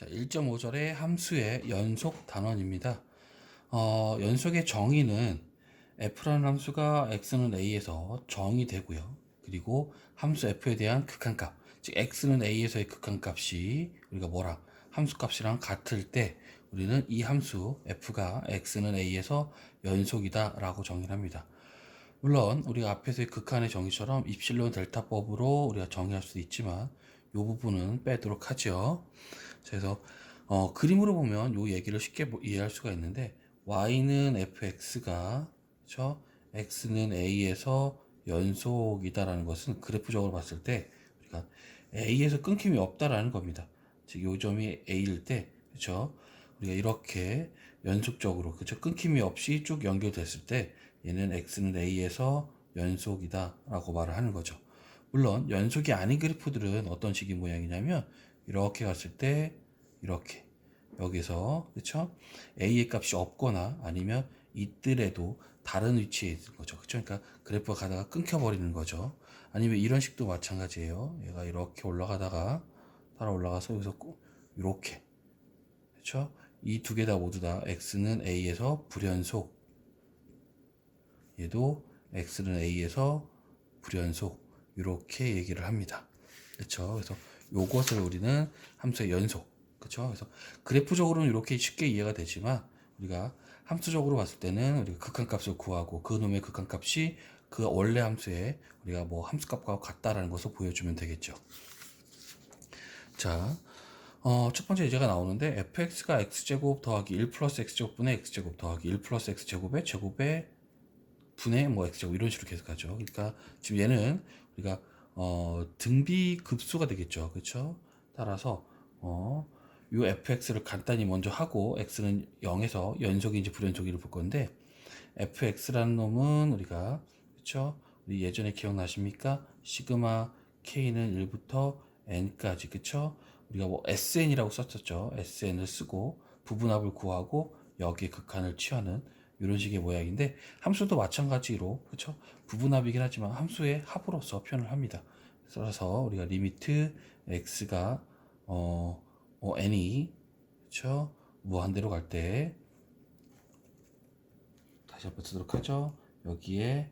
자, 1.5절의 함수의 연속 단원입니다. 연속의 정의는 f라는 함수가 x는 a에서 정의 되고요. 그리고 함수 f에 대한 극한값, 즉 x는 a에서의 극한값이 우리가 뭐랑 함수값이랑 같을 때 우리는 이 함수 f가 x는 a에서 연속이다 라고 정의를 합니다. 물론 우리가 앞에서의 극한의 정의처럼 입실론 델타법으로 우리가 정의할 수도 있지만 이 부분은 빼도록 하죠. 그래서 그림으로 보면 이 얘기를 쉽게 이해할 수가 있는데 y는 fx가 그렇죠? x는 a에서 연속이다라는 것은 그래프적으로 봤을 때 우리가 a에서 끊김이 없다라는 겁니다. 즉 요 점이 a일 때 그렇죠? 우리가 이렇게 연속적으로 그렇죠? 끊김이 없이 쭉 연결됐을 때 얘는 x는 a에서 연속이다라고 말을 하는 거죠. 물론 연속이 아닌 그래프들은 어떤 식의 모양이냐면 이렇게 갔을 때 이렇게 여기서 그렇죠? a의 값이 없거나 아니면 있더라도 다른 위치에 있는 거죠. 그렇죠? 그러니까 그래프가 가다가 끊겨 버리는 거죠. 아니면 이런 식도 마찬가지예요. 얘가 이렇게 올라가다가 따라 올라가서 여기서 이렇게 그렇죠? 이 두 개 다 모두 다 x는 a에서 불연속, 얘도 x는 a에서 불연속 이렇게 얘기를 합니다. 그렇죠? 그래서 요것을 우리는 함수의 연속, 그렇죠? 그래서 그래프적으로는 이렇게 쉽게 이해가 되지만 우리가 함수적으로 봤을 때는 우리가 극한값을 구하고 그 놈의 극한값이 그 원래 함수에 우리가 뭐 함수값과 같다라는 것을 보여주면 되겠죠. 자, 첫 번째 예제가 나오는데 fx가 x제곱 더하기 1 플러스 x제곱분의 x제곱 더하기 1 플러스 x제곱의 제곱의 분의 뭐 x제곱 이런 식으로 계속 가죠. 그러니까 지금 얘는 우리가 등비 급수가 되겠죠. 그렇죠? 따라서 요 fx를 간단히 먼저 하고 x는 0에서 연속인지 불연속인지를 볼 건데 fx라는 놈은 우리가 그렇죠? 우리 예전에 기억나십니까? 시그마 k는 1부터 n까지 그렇죠? 우리가 뭐 sn이라고 썼었죠. sn을 쓰고 부분합을 구하고 여기에 극한을 취하는 이런 식의 모양인데 함수도 마찬가지로 그렇죠? 부분합이긴 하지만 함수의 합으로서 표현을 합니다. 그래서 우리가 리미트 x가 n이 그렇죠? 무한대로 갈 때 다시 한번 쓰도록 하죠. 여기에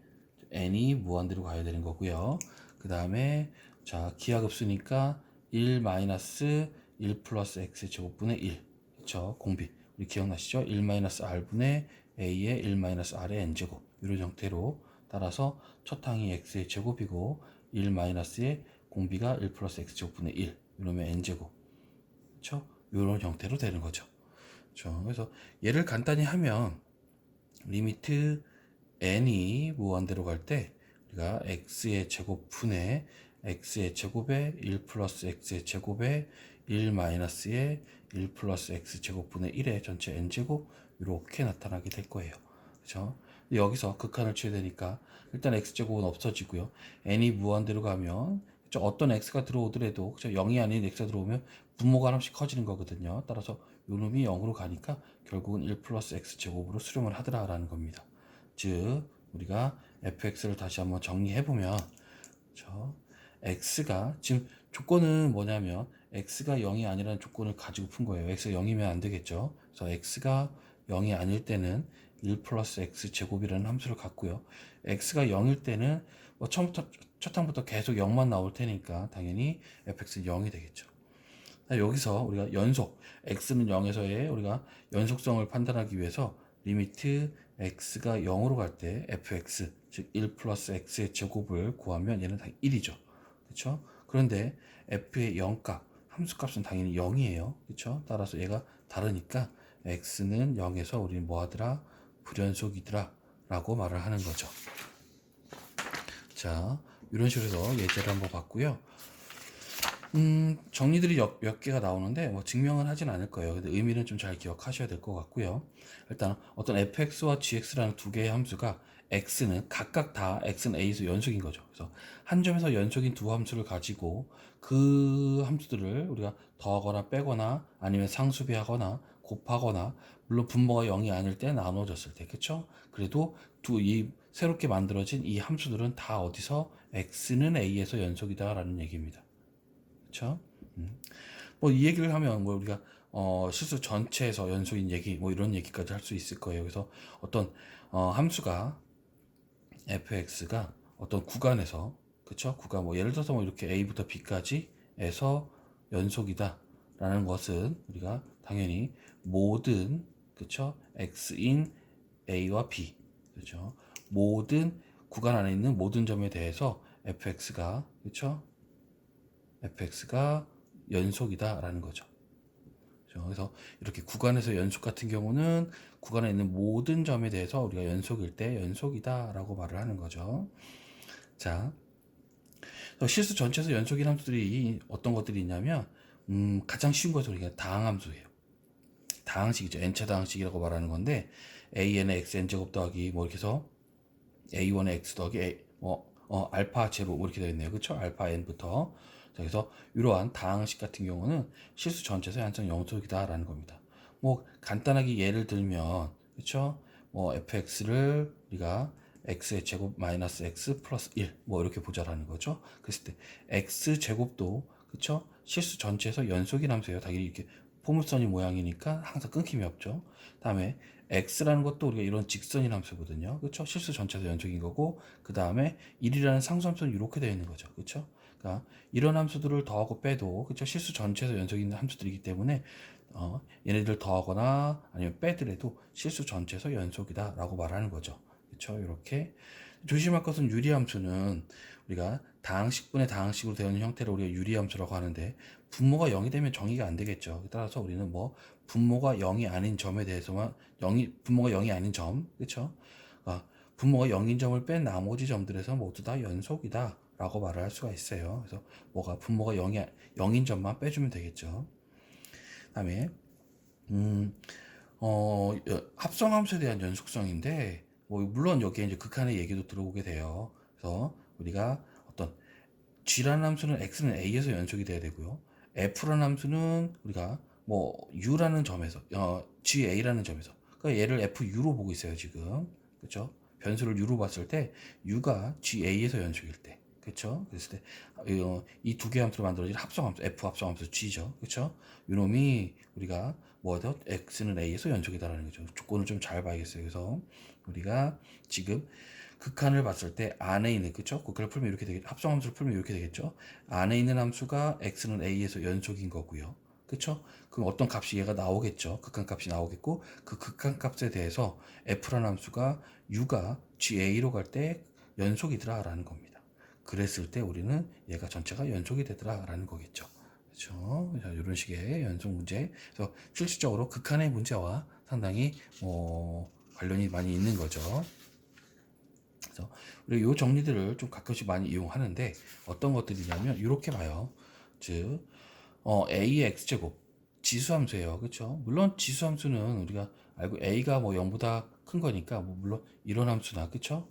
n이 무한대로 가야 되는 거고요. 그 다음에 자 기하급수니까 1 마이너스 1 플러스 x 제곱분의 1 그렇죠? 공비 우리 기억나시죠? 1 마이너스 r분의 a의 1 마이너스 r의 n제곱 이런 형태로 따라서 첫 항이 x의 제곱이고 1 마이너스의 공비가 1 플러스 x 제곱분의 1 이러면 n제곱 그렇죠? 이런 형태로 되는 거죠. 그렇죠? 그래서 얘를 간단히 하면 리미트 n이 무한대로 갈 때 우리가 x의 제곱분의 x의 제곱에 1 플러스 x의 제곱에 1 마이너스의 1 플러스 x 제곱분의 1의 전체 n제곱 이렇게 나타나게 될 거예요. 그렇죠? 여기서 극한을 취해야 되니까 일단 x제곱은 없어지고요. n이 무한대로 가면 그렇죠? 어떤 x가 들어오더라도 그렇죠? 0이 아닌 x가 들어오면 분모가 하나씩 커지는 거거든요. 따라서 요 놈이 0으로 가니까 결국은 1 플러스 x제곱으로 수렴을 하더라라는 겁니다. 즉 우리가 fx를 다시 한번 정리해보면 그렇죠? x가 지금 조건은 뭐냐면 x가 0이 아니라는 조건을 가지고 푼 거예요. x가 0이면 안 되겠죠. 그래서 x가 0이 아닐 때는 1 플러스 x 제곱이라는 함수를 갖고요. x가 0일 때는 뭐 처음부터 첫 항부터 계속 0만 나올 테니까 당연히 fx는 0이 되겠죠. 여기서 우리가 연속 x는 0에서의 우리가 연속성을 판단하기 위해서 리미트 x가 0으로 갈 때 fx 즉 1 플러스 x의 제곱을 구하면 얘는 당연히 1이죠. 그렇죠? 그런데 f의 0값 함수값은 당연히 0이에요. 그렇죠? 따라서 얘가 다르니까 x는 0에서 우리는 뭐 하더라? 불연속이더라 라고 말을 하는 거죠. 자, 이런 식으로 해서 예제를 한번 봤고요. 정리들이 몇 개가 나오는데 뭐 증명은 하진 않을 거예요. 근데 의미는 좀 잘 기억하셔야 될 것 같고요. 일단 어떤 fx와 gx라는 두 개의 함수가 x는 각각 다 x는 a에서 연속인 거죠. 그래서 한 점에서 연속인 두 함수를 가지고 그 함수들을 우리가 더하거나 빼거나 아니면 상수비하거나 곱하거나 물론 분모가 0이 아닐 때 나눠졌을 때 그쵸? 그래도 이 새롭게 만들어진 이 함수들은 다 어디서 x는 a에서 연속이다 라는 얘기입니다. 그렇죠? 뭐 이 얘기를 하면 뭐 우리가 실수 전체에서 연속인 얘기 뭐 이런 얘기까지 할 수 있을 거예요. 그래서 어떤 함수가 fx가 어떤 구간에서 그쵸? 구간 뭐 예를 들어서 뭐 이렇게 a부터 b까지에서 연속이다라는 것은 우리가 당연히 모든 그쵸? x인 a와 b 그죠? 모든 구간 안에 있는 모든 점에 대해서 fx가 그쵸? fx가 연속이다라는 거죠. 그래서 이렇게 구간에서 연속 같은 경우는 구간에 있는 모든 점에 대해서 우리가 연속일 때 연속이다라고 말을 하는 거죠. 자, 실수 전체에서 연속인 함수들이 어떤 것들이 있냐면 가장 쉬운 것은 우리가 다항함수예요. 다항식이죠. n차 다항식이라고 말하는 건데 an의 xn 제곱 더하기 뭐 이렇게 해서 a1의 x 더하기 알파 제로 뭐 이렇게 되어 있네요. 그렇죠? 알파 n부터. 자, 그래서 이러한 다항식 같은 경우는 실수 전체에서 항상 연속이다라는 겁니다. 뭐 간단하게 예를 들면 그렇죠? 뭐 fx를 우리가 x의 제곱 마이너스 x 플러스 1 뭐 이렇게 보자라는 거죠. 그랬을 때 x 제곱도 그렇죠? 실수 전체에서 연속인 함수예요. 당연히 이렇게 포물선이 모양이니까 항상 끊김이 없죠. 다음에 x라는 것도 우리가 이런 직선인 함수거든요. 그렇죠? 실수 전체에서 연속인 거고 그 다음에 1이라는 상수함수는 이렇게 되어 있는 거죠. 그렇죠? 그러니까 이런 함수들을 더하고 빼도 그렇죠? 실수 전체에서 연속인 함수들이기 때문에 얘네들 더하거나 아니면 빼더라도 실수 전체에서 연속이다라고 말하는 거죠. 그렇죠? 이렇게 조심할 것은 유리함수는 우리가 다항식분의 다항식으로 되어 있는 형태를 우리가 유리함수라고 하는데 분모가 0이 되면 정의가 안 되겠죠. 따라서 우리는 뭐 분모가 0이 아닌 점에 대해서만 분모가 0이 아닌 점, 그렇죠? 분모가 0인 점을 뺀 나머지 점들에서 모두 다 연속이다 라고 말을 할 수가 있어요. 그래서 뭐가 분모가 0인 점만 빼주면 되겠죠. 다음에 합성함수에 대한 연속성인데 뭐 물론 여기에 이제 극한의 얘기도 들어오게 돼요. 그래서 우리가 어떤 g라는 함수는 x는 a에서 연속이 돼야 되고요. f라는 함수는 우리가 뭐 u라는 점에서 ga라는 점에서 그러니까 얘를 fu로 보고 있어요 지금. 그렇죠? 변수를 u로 봤을 때 u가 ga에서 연속일 때 그렇죠? 그랬을 때 이 두 개의 함수로 만들어진 합성함수 f 합성함수 g죠. 그렇죠? 이놈이 우리가 뭐죠? x는 a에서 연속이다라는 거죠. 조건을 좀 잘 봐야겠어요. 그래서 우리가 지금 극한을 봤을 때 안에 있는 그쵸? 극한을 풀면 이렇게 되겠죠. 합성함수를 풀면 이렇게 되겠죠. 안에 있는 함수가 x는 a에서 연속인 거고요. 그쵸? 그럼 어떤 값이 얘가 나오겠죠. 극한 값이 나오겠고 그 극한 값에 대해서 f라는 함수가 u가 ga로 갈 때 연속이더라 라는 겁니다. 그랬을 때 우리는 얘가 전체가 연속이 되더라 라는 거겠죠. 그렇죠? 자, 이런 식의 연속 문제. 그래서 실질적으로 극한의 문제와 상당히 관련이 많이 있는 거죠. 그래서 우리 요 정리들을 좀 가끔씩 많이 이용하는데 어떤 것들이냐면 이렇게 봐요. 즉 a의 x제곱 지수함수예요. 그렇죠? 물론 지수함수는 우리가 알고 a가 뭐 0보다 큰 거니까 뭐 물론 이런 함수나 그렇죠?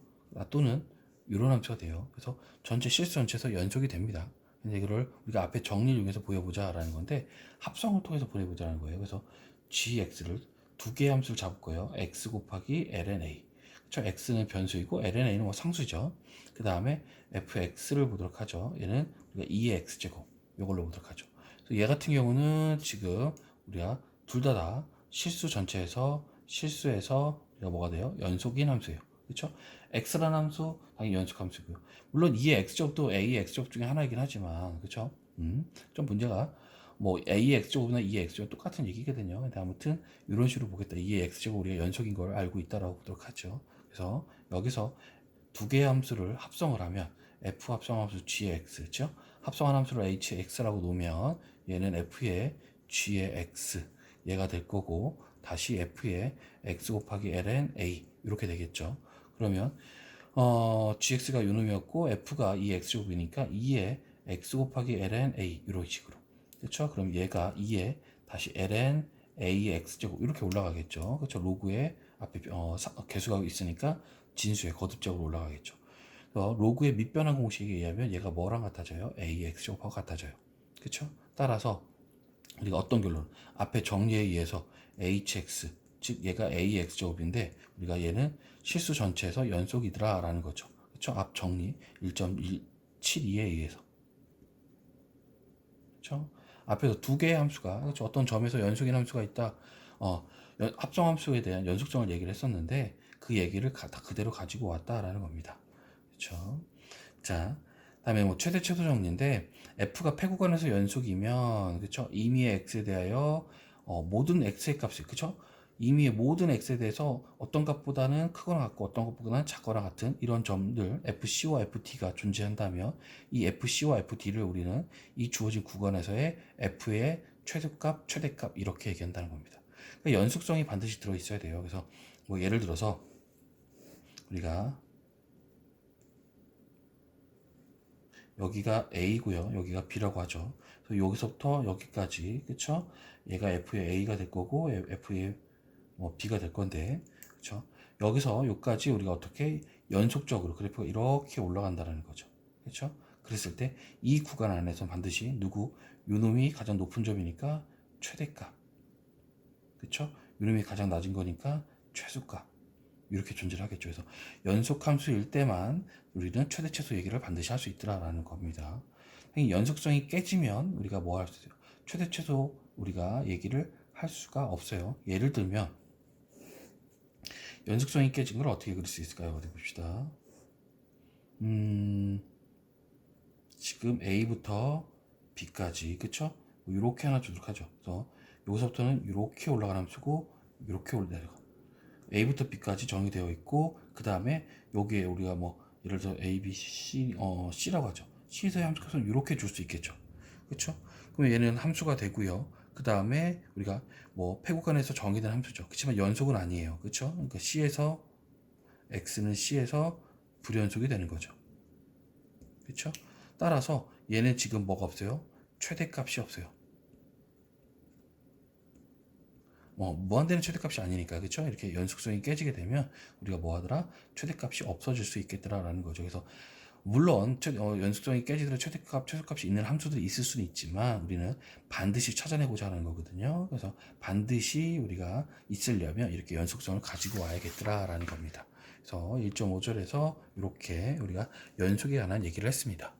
또는 이런 함수가 돼요. 그래서 전체 실수 전체에서 연속이 됩니다. 근데 이거를 우리가 앞에 정리를 이용해서 보여보자라는 건데 합성을 통해서 보내보자는 거예요. 그래서 gx를 두 개의 함수를 잡을 거예요. x 곱하기 ln a. 그쵸? x는 변수이고 ln a는 뭐 상수죠. 그 다음에 fx를 보도록 하죠. 얘는 우리가 2의 x제곱 이걸로 보도록 하죠. 그래서 얘 같은 경우는 지금 우리가 둘 다 실수 전체에서 실수에서 우리가 뭐가 돼요? 연속인 함수예요. 그렇죠? x라는 함수 당연히 연속 함수고요. 물론 2의 x제곱도 a의 x제곱 중에 하나이긴 하지만 그렇죠? 좀 문제가 뭐 a의 x제곱이나 2의 x제곱 똑같은 얘기거든요. 근데 아무튼 이런 식으로 보겠다. 2의 x제곱 우리가 연속인 걸 알고 있다라고 보도록 하죠. 그래서 여기서 두 개의 함수를 합성을 하면 f 합성함수 g의 x, 그렇죠? 합성한 함수를 hx라고 놓으면 얘는 f의 g의 x 얘가 될 거고 다시 f의 x 곱하기 ln a 이렇게 되겠죠. 그러면 gx가 요놈이었고 f가 2의 x제곱이니까 2의 x 곱하기 ln a 이런 식으로 그렇죠? 그럼 얘가 2의 다시 ln a의 x제곱 이렇게 올라가겠죠. 그렇죠? 로그에 앞에 개수가 있으니까 진수의 거듭적으로 올라가겠죠. 로그의 밑변환 공식에 의하면 얘가 뭐랑 같아져요? a의 x제곱하고 같아져요. 그렇죠? 따라서 우리가 어떤 결론? 앞에 정리에 의해서 hx 즉 얘가 a의 x제곱인데 우리가 얘는 실수 전체에서 연속이더라 라는 거죠. 그렇죠? 앞 정리 1.172에 의해서 그렇죠? 앞에서 두 개의 함수가 그렇죠? 어떤 점에서 연속인 함수가 있다. 합성 함수에 대한 연속성을 얘기를 했었는데 그 얘기를 다 그대로 가지고 왔다라는 겁니다. 그렇죠? 자, 다음에 뭐 최대 최소 정리인데 f가 패구간에서 연속이면 그렇죠? 임의의 x에 대하여 모든 x의 값이 그렇죠? 임의의 모든 x에 대해서 어떤 값보다는 크거나 같고 어떤 것보다는 작거나 같은 이런 점들 fc와 ft가 존재한다면 이 fc와 ft를 우리는 이 주어진 구간에서의 f의 최소값, 최대값 이렇게 얘기한다는 겁니다. 그러니까 연속성이 반드시 들어 있어야 돼요. 그래서 뭐 예를 들어서 우리가 여기가 A고요. 여기가 B라고 하죠. 그래서 여기서부터 여기까지, 그쵸? 얘가 F의 A가 될 거고, F의 뭐 B가 될 건데, 그쵸? 여기서 여기까지 우리가 어떻게 연속적으로 그래프가 이렇게 올라간다는 거죠. 그쵸? 그랬을 때 이 구간 안에서 반드시 요놈이 가장 높은 점이니까 최대값. 그쵸? 요놈이 가장 낮은 거니까 최소값. 이렇게 존재를 하겠죠. 그래서 연속 함수일 때만 우리는 최대 최소 얘기를 반드시 할 수 있더라라는 겁니다. 연속성이 깨지면 우리가 뭐 할 수 있어요? 최대 최소 우리가 얘기를 할 수가 없어요. 예를 들면 연속성이 깨진 걸 어떻게 그릴 수 있을까요? 어디 봅시다. 지금 A부터 B까지 그쵸? 이렇게 하나 주도록 하죠. 그래서 여기서부터는 이렇게 올라가는 함수고 이렇게 올라가. A부터 B까지 정의되어 있고 그 다음에 여기에 우리가 뭐 예를 들어 A, B, C, C라고 하죠. C에서의 함수값은 이렇게 줄 수 있겠죠. 그렇죠? 그럼 얘는 함수가 되고요. 그 다음에 우리가 뭐 패구간에서 정의된 함수죠. 그렇지만 연속은 아니에요. 그렇죠? 그러니까 C에서 X는 C에서 불연속이 되는 거죠. 그렇죠? 따라서 얘는 지금 뭐가 없어요? 최대값이 없어요. 무한대는 최대값이 아니니까 그렇죠? 이렇게 연속성이 깨지게 되면 우리가 뭐 하더라? 최대값이 없어질 수 있겠더라라는 거죠. 그래서 물론 연속성이 깨지더라도 최대값, 최소값이 있는 함수들이 있을 수는 있지만 우리는 반드시 찾아내고자 하는 거거든요. 그래서 반드시 우리가 있으려면 이렇게 연속성을 가지고 와야겠더라라는 겁니다. 그래서 1.5절에서 이렇게 우리가 연속에 관한 얘기를 했습니다.